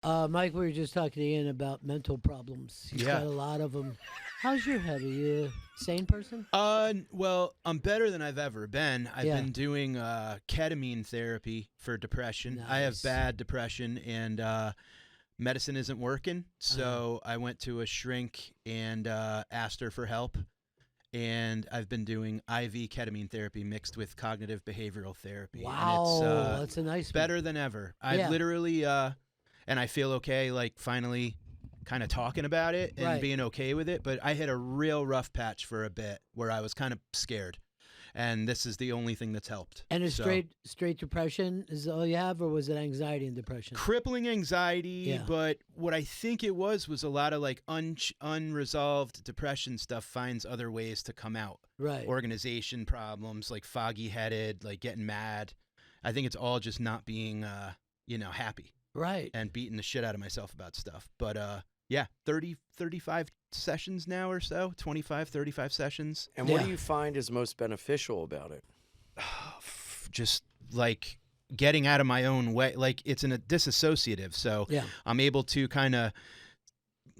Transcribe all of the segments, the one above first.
Mike, we were just talking to Ian about mental problems. He's got a lot of them. How's your head? Are you a sane person? Well, I'm better than I've ever been. I've been doing ketamine therapy for depression. I have bad depression, and medicine isn't working. So I went to a shrink and asked her for help. And I've been doing IV ketamine therapy mixed with cognitive behavioral therapy. Wow, and that's a nice better one. than ever. I've literally, and I feel okay, like finally kind of talking about it and being okay with it. But I hit a real rough patch for a bit where I was kind of scared. And this is the only thing that's helped. And a straight depression is all you have, or was it anxiety and depression? Crippling anxiety, but what I think it was a lot of like unresolved depression stuff finds other ways to come out. Right. Organization problems, like foggy headed, like getting mad. I think it's all just not being, happy. Right. And beating the shit out of myself about stuff. But 35 sessions now or so, 25, 35 sessions. And what do you find is most beneficial about it? Just like getting out of my own way. Like it's a disassociative. So I'm able to kind of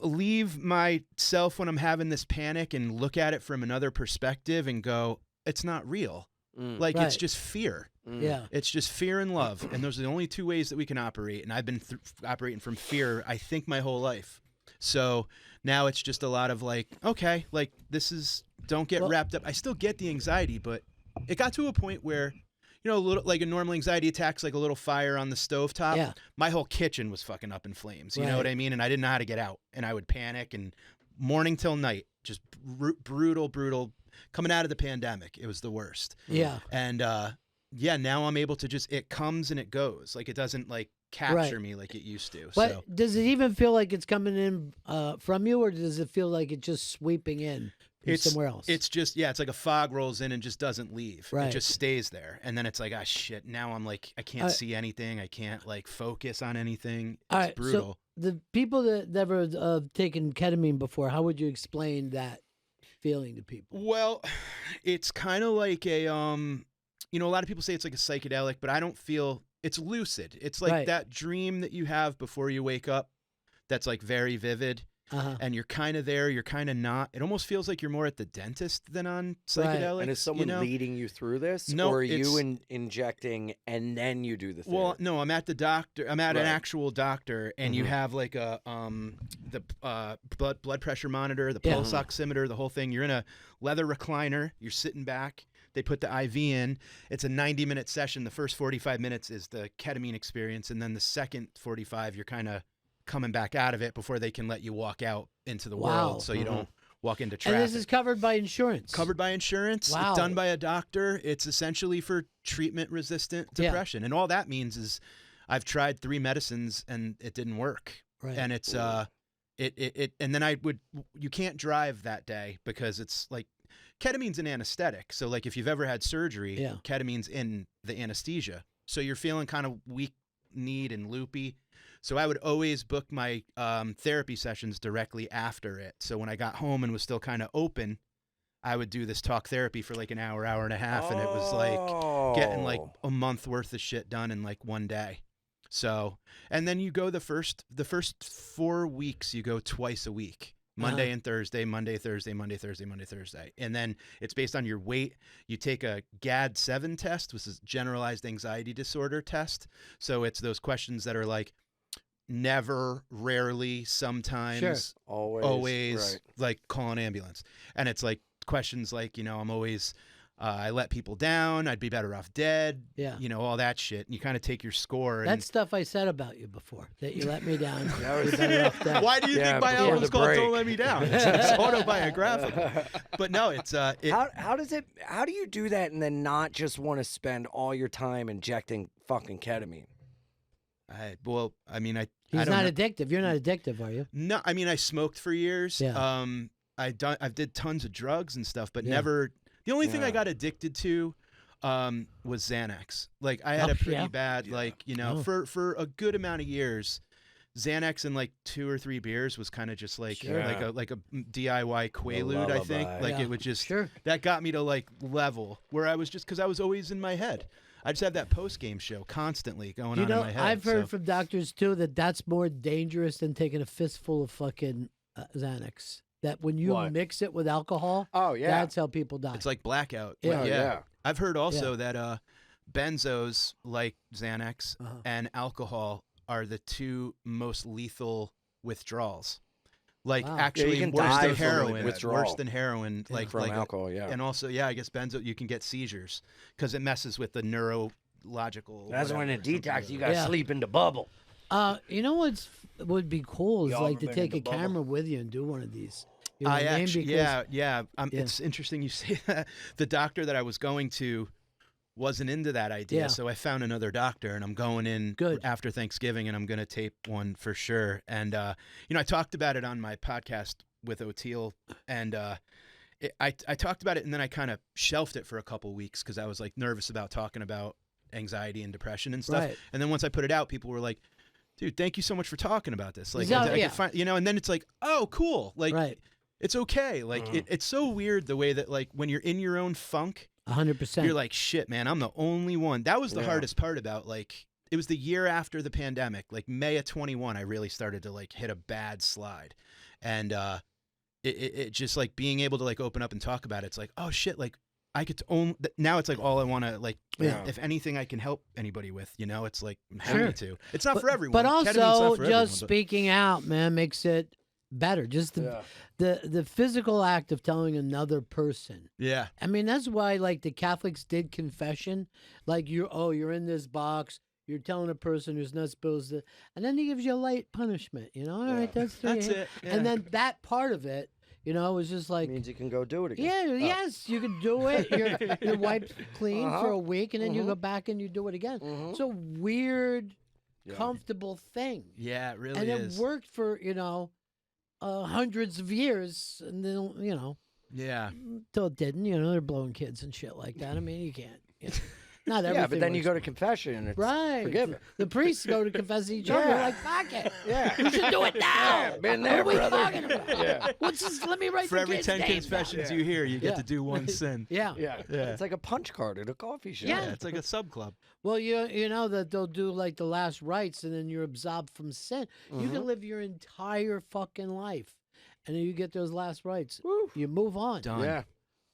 leave myself when I'm having this panic and look at it from another perspective and go, it's not real. Like it's just fear. Yeah. It's just fear and love. And those are the only two ways that we can operate. And I've been operating from fear, I think, my whole life. So now it's just a lot of like, okay, like don't get wrapped up. I still get the anxiety, but it got to a point where, a little like a normal anxiety attack's like a little fire on the stovetop. Yeah. My whole kitchen was fucking up in flames. You know what I mean? And I didn't know how to get out. And I would panic and morning till night, just brutal. Coming out of the pandemic, it was the worst. Yeah. And now I'm able to it comes and it goes. Like it doesn't like capture me like it used to. But does it even feel like it's coming in from you, or does it feel like it's just sweeping in from somewhere else? It's just, it's like a fog rolls in and just doesn't leave. Right. It just stays there. And then it's like, shit, now I'm like, I can't see anything. I can't like focus on anything. It's brutal. So the people that never taken ketamine before, how would you explain that feeling to people? Well, it's kind of like a lot of people say it's like a psychedelic, but I don't feel it's lucid. It's like that dream that you have before you wake up that's like very vivid. And you're kind of there, you're kind of not. It almost feels like you're more at the dentist than on psychedelics. And is someone leading you through this? No, or are you injecting and then you do the therapy? Well, no, I'm at the doctor. I'm at an actual doctor, and you have like a blood pressure monitor, the pulse oximeter, the whole thing. You're in a leather recliner. You're sitting back. They put the IV in. It's a 90-minute session. The first 45 minutes is the ketamine experience, and then the second 45, you're kind of coming back out of it before they can let you walk out into the world, so you don't walk into traffic. And this is covered by insurance. Covered by insurance. Wow. It's done by a doctor. It's essentially for treatment-resistant depression, and all that means is I've tried 3 medicines and it didn't work. Right. And it's and then you can't drive that day because it's like ketamine's an anesthetic. So like if you've ever had surgery, ketamine's in the anesthesia, so you're feeling kind of weak-kneed and loopy. So I would always book my therapy sessions directly after it. So when I got home and was still kind of open, I would do this talk therapy for like an hour and a half. And it was like getting like a month worth of shit done in like one day. So, and then you go the first 4 weeks, you go twice a week. Monday and Thursday, Monday, Thursday, Monday, Thursday, Monday, Thursday. And then it's based on your weight. You take a GAD-7 test, which is generalized anxiety disorder test. So it's those questions that are like never, rarely, sometimes, always like call an ambulance. And it's like questions like, I'm always, I let people down. I'd be better off dead. Yeah. All that shit. And you kind of take your score. And that's stuff I said about you before, that you let me down. Better off dead. Why do you think my album's called Don't Let Me Down? It's autobiographical. But no, it's... How do you do that and then not just want to spend all your time injecting fucking ketamine? He's not addictive. You're not addictive, are you? No, I mean, I smoked for years. Yeah. I did tons of drugs and stuff, but never... The only thing I got addicted to was Xanax. Like I had a pretty bad, for a good amount of years, Xanax and like 2 or 3 beers was kind of just like like a DIY Quaalude, I think. Like it would just that got me to like level where I was just because I was always in my head. I just have that post game show constantly going on in my head. I've heard from doctors too that that's more dangerous than taking a fistful of fucking Xanax. That when you mix it with alcohol, that's how people die. It's like blackout. Yeah. I've heard also that benzos like Xanax and alcohol are the two most lethal withdrawals. Like actually worse than heroin. Worse than heroin. Like from alcohol, And also, I guess benzo, you can get seizures because it messes with the neurological. That's when it detox. You got to sleep in the bubble. You know what would be cool is like to take a camera with you and do one of these. You know what I mean? It's interesting you say that. The doctor that I was going to wasn't into that idea, so I found another doctor, and I'm going in after Thanksgiving, and I'm going to tape one for sure. And I talked about it on my podcast with O'Teal, and I talked about it, and then I kind of shelved it for a couple weeks because I was like nervous about talking about anxiety and depression and stuff. Right. And then once I put it out, people were like, "Dude, thank you so much for talking about this." Like, I could find, and then it's like, "Oh, cool!" Like, it's okay. Like, it's so weird the way that like when you're in your own funk. 100%. You're like, shit, man, I'm the only one. That was the hardest part about, like, it was the year after the pandemic, like May of 21, I really started to like hit a bad slide. And it just like being able to like open up and talk about it. It's like, oh shit, like I could own, now it's like all I want to like, if anything I can help anybody with, it's like, I'm happy to. It's not for everyone. But also just speaking out, man, makes it better. Just the physical act of telling another person. Yeah. I mean, that's why like the Catholics did confession. Like you're in this box. You're telling a person who's not supposed to, and then he gives you a light punishment. All right, that's it. Yeah. And then that part of it, was just like means you can go do it again. Yeah, yes, you can do it. You're wiped clean for a week, and then you go back and you do it again. It's a weird, comfortable thing. Yeah, it really is. And is. It worked for hundreds of years, and then till it didn't. They're blowing kids and shit like that. I mean, you can't. Not everything. Yeah, but then you go to confession and it's forgiven. The priests go to confess each other. They're like, fuck it. Yeah, we should do it now. Yeah, been there, what are we brother. talking about? Yeah. What's this? Let me write for every 10 confessions down. you hear, you get to do one sin. Yeah. It's like a punch card at a coffee shop. Yeah, it's like a sub club. Well, you know that they'll do like the last rites, and then you're absolved from sin. You can live your entire fucking life, and then you get those last rites. Woo. You move on. Done. Yeah.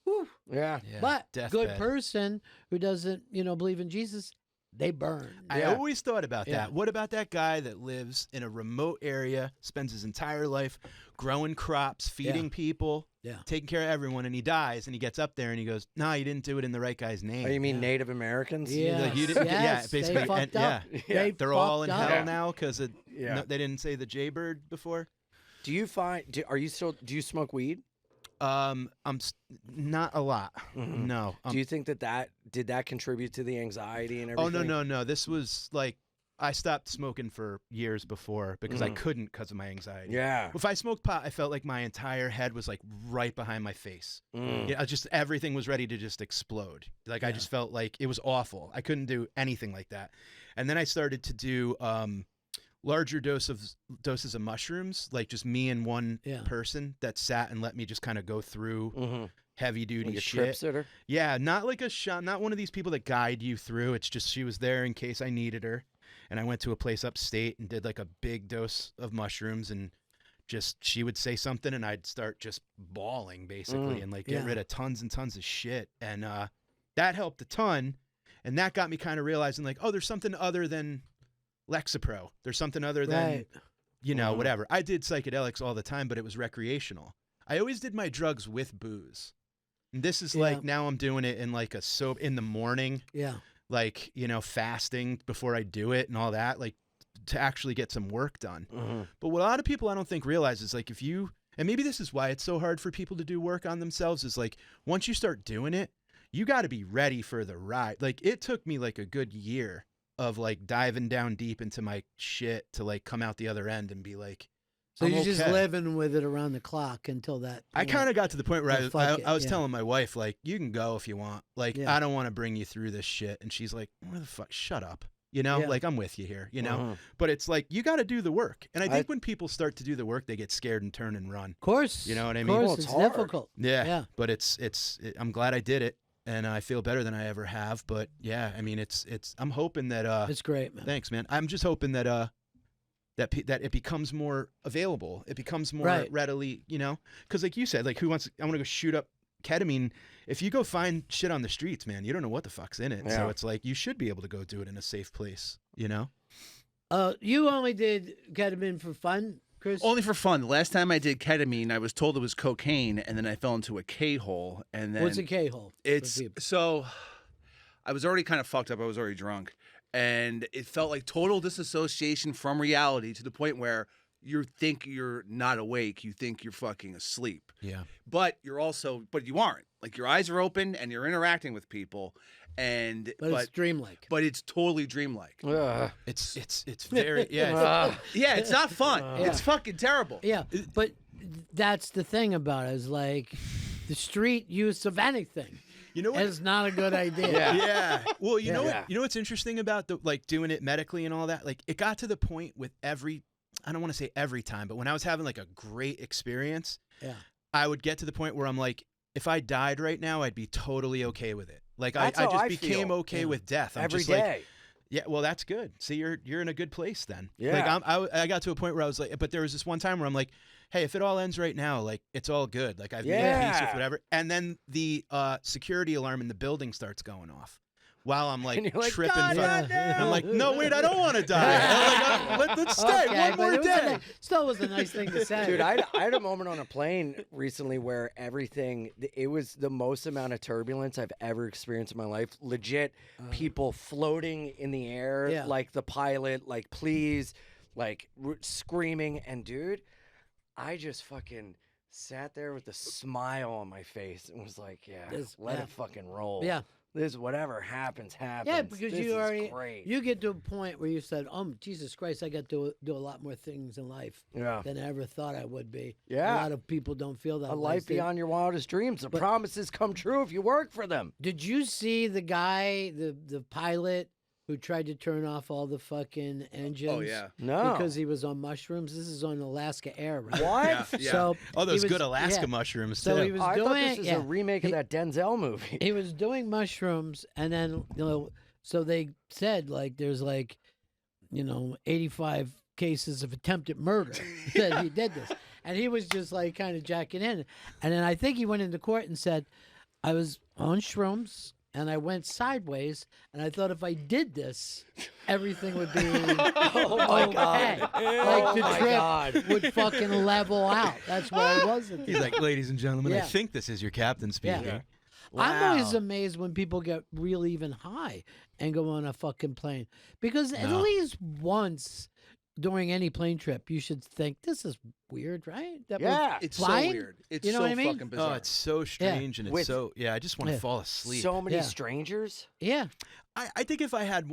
Woo. Yeah. But Deathbed. good person who doesn't, believe in Jesus, they burn. I always thought about that. What about that guy that lives in a remote area, spends his entire life growing crops, feeding people, taking care of everyone, and he dies, and he gets up there and he goes, "No, you didn't do it in the right guy's name." Oh, you mean Native Americans? Yeah. Like, you didn't, basically. They fucked up. They're all in hell up. now because they didn't say the Jaybird before. Do you do you smoke weed? Not a lot. No. Do you think that did that contribute to the anxiety and everything? Oh, no. This was like, I stopped smoking for years before because I couldn't because of my anxiety. Yeah. If I smoked pot, I felt like my entire head was like right behind my face. Just everything was ready to just explode. Like I just felt like it was awful. I couldn't do anything like that. And then I started to do larger doses of mushrooms, like just me and one person that sat and let me just kind of go through heavy duty like shit. Trip sitter? Yeah, not like a shot, not one of these people that guide you through. It's just she was there in case I needed her. And I went to a place upstate and did like a big dose of mushrooms, and just she would say something and I'd start just bawling basically and like get rid of tons and tons of shit. And that helped a ton. And that got me kind of realizing like, oh, there's something other than Lexapro. There's something other than, whatever. I did psychedelics all the time, but it was recreational. I always did my drugs with booze. And this is like, now I'm doing it in like in the morning. Yeah. Like, fasting before I do it and all that, like to actually get some work done. But what a lot of people I don't think realize is like and maybe this is why it's so hard for people to do work on themselves, is like once you start doing it, you got to be ready for the ride. Like it took me like a good year of like diving down deep into my shit to like come out the other end and be like, so you're just living with it around the clock until that. I kind of got to the point where I was telling my wife, like, you can go if you want. Like, I don't want to bring you through this shit. And she's like, where the fuck? Shut up. Like I'm with you here, but it's like, you got to do the work. And I think when people start to do the work, they get scared and turn and run. Of course. You know what I mean? Of course, it's difficult. Yeah. But I'm glad I did it. and I feel better than I ever have. But yeah, I mean, it's. I'm hoping that. It's great, man. Thanks, man. I'm just hoping that that it becomes more available. It becomes more readily, you know, because like you said, like I want to go shoot up ketamine. If you go find shit on the streets, man, you don't know what the fuck's in it. Yeah. So it's like you should be able to go do it in a safe place, you know. You only did ketamine for fun, Chris? Only for fun. The last time I did ketamine, I was told it was cocaine, and then I fell into a K-hole. And then what's a K-hole? It's so I was already kind of fucked up. I was already drunk, and it felt like total disassociation from reality to the point where you think you're not awake, you think you're fucking asleep. Yeah. But you aren't. Like your eyes are open and you're interacting with people, but it's dreamlike. But it's totally dreamlike. It's very it's not fun. It's fucking terrible. Yeah, but that's the thing about it, is like the street use of anything. You know what? It's not a good idea. Yeah. Well, you know what? You know what's interesting about doing it medically and all that? Like it got to the point with I don't want to say every time, but when I was having like a great experience, I would get to the point where I'm like, if I died right now, I'd be totally okay with it. Like I just became okay with death. I'm every just day. Like, yeah, well, that's good. See, you're in a good place then. Yeah. Like I got to a point where I was like, but there was this one time where I'm like, hey, if it all ends right now, like it's all good. Like I've made peace with whatever. And then the security alarm in the building starts going off. While I'm like tripping, I'm like, no, wait, I don't want to die. Let's stay one more day. Still was a nice thing to say, dude. I had a moment on a plane recently where it was the most amount of turbulence I've ever experienced in my life. Legit, people floating in the air, like the pilot, like please, like screaming, and dude, I just fucking sat there with a smile on my face and was like, let it fucking roll. Yeah. This whatever happens. Yeah, because you get to a point where you said, "Oh, Jesus Christ, I got to do a lot more things in life than I ever thought I would be." Yeah, a lot of people don't feel that. A life beyond your wildest dreams. The promises come true if you work for them. Did you see the guy, the pilot, who tried to turn off all the fucking engines? Oh yeah, no, because he was on mushrooms. This is on Alaska Air, right? What? Yeah. So those good Alaska mushrooms. So too. he was I doing. thought this was a remake of that Denzel movie. He was doing mushrooms, and then so they said like there's 85 cases of attempted murder that he did this, and he was just like kind of jacking in, and then I think he went into court and said, I was on shrooms. And I went sideways, and I thought if I did this, everything would be okay. Like the trip would fucking level out. That's where I was. He's like, ladies and gentlemen, I think this is your captain speaking. Yeah. Wow. I'm always amazed when people get really even high and go on a fucking plane. Because at least once during any plane trip, you should think, this is weird, right? It's flying? so weird. It's you know so what I mean? fucking bizarre. Oh, it's so strange, and it's I just want to fall asleep. So many strangers. Yeah. I think if I had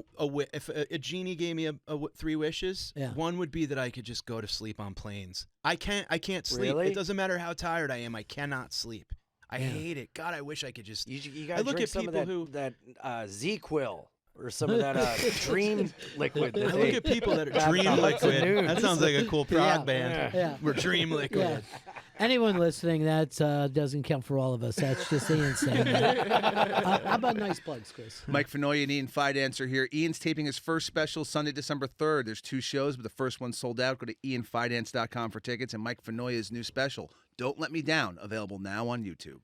if a genie gave me 3 wishes, one would be that I could just go to sleep on planes. I can't sleep. Really? It doesn't matter how tired I am. I cannot sleep. I hate it. God, I wish I could just. You gotta I look drink at some people of that Z-Quil. Or some of that dream liquid. I look at people that are dream liquid. That sounds like a cool prog band. Yeah. We're dream liquid. Yeah. Anyone listening, that doesn't count for all of us. That's just Ian saying that. How about nice plugs, Chris? Mike Finoia and Ian Fidance are here. Ian's taping his first special Sunday, December 3rd. There's 2 shows, but the first one's sold out. Go to ianfidance.com for tickets. And Mike Finoia's new special, Don't Let Me Down, available now on YouTube.